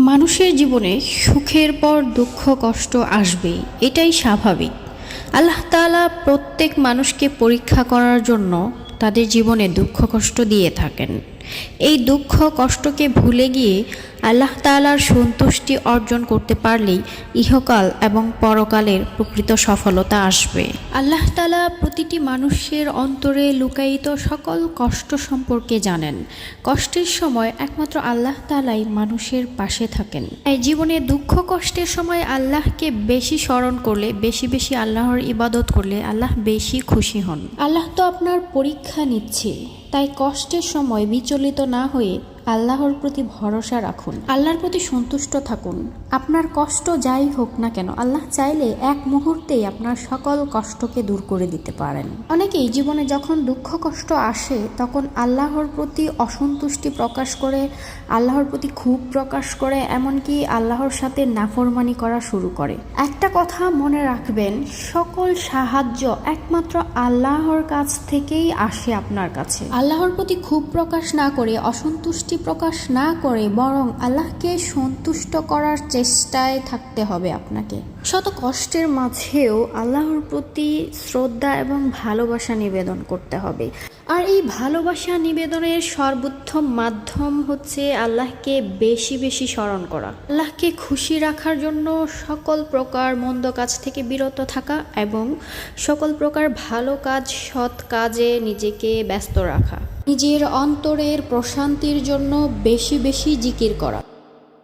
মানুষের জীবনে সুখের পর দুঃখ কষ্ট আসবেই, এটাই স্বাভাবিক। আল্লাহ তাআলা প্রত্যেক মানুষকে পরীক্ষা করার জন্য তাদের জীবনে দুঃখ কষ্ট দিয়ে থাকেন। এই দুঃখ কষ্টকে ভুলে গিয়ে আল্লাহ তাআলার সন্তুষ্টি অর্জন করতে পারলেই ইহকাল এবং পরকালের প্রকৃত সফলতা আসবে। আল্লাহ তাআলা প্রতিটি মানুষের অন্তরে লুকায়িত সকল কষ্ট সম্পর্কে জানেন। কষ্টের সময় একমাত্র আল্লাহ তাআলাই মানুষের পাশে থাকেন। এই জীবনে দুঃখ কষ্টের সময় আল্লাহকে বেশি স্মরণ করলে, বেশি বেশি আল্লাহর ইবাদত করলে আল্লাহ বেশি খুশি হন। আল্লাহ তো আপনার পরীক্ষা নিচ্ছে, তাই কষ্টের সময় বিচলিত না হয়ে আল্লাহর প্রতি ভরসা রাখুন, আল্লাহর প্রতি সন্তুষ্ট থাকুন। আপনার কষ্ট যাই হোক না কেন, আল্লাহ চাইলে এক মুহূর্তেই আপনার সকল কষ্টকে দূর করে দিতে পারেন। অনেকেই জীবনে যখন দুঃখ কষ্ট আসে তখন আল্লাহর প্রতি অসন্তুষ্টি প্রকাশ করে, আল্লাহর প্রতি ক্ষোভ প্রকাশ করে, এমনকি আল্লাহর সাথে নাফরমানি করা শুরু করে। একটা কথা মনে রাখবেন, সকল সাহায্য একমাত্র আল্লাহর কাছ থেকেই আসে আপনার কাছে। আল্লাহর প্রতি ক্ষোভ প্রকাশ না করে, অসন্তুষ্টি প্রকাশ না করে, বরং আল্লাহকে সন্তুষ্ট করার চেষ্টায় থাকতে হবে আপনাকে। শত কষ্টের মাঝেও আল্লাহর প্রতি শ্রদ্ধা এবং ভালোবাসা নিবেদন করতে হবে। আর এই ভালোবাসা নিবেদনের সর্বোত্তম মাধ্যম হচ্ছে আল্লাহকে বেশি বেশি স্মরণ করা, আল্লাহকে খুশি রাখার জন্য সকল প্রকার মন্দ কাজ থেকে বিরত থাকা এবং সকল প্রকার ভালো কাজ, সৎ কাজে নিজেকে ব্যস্ত রাখা, নিজের অন্তরের প্রশান্তির জন্য বেশি বেশি জিকির করা।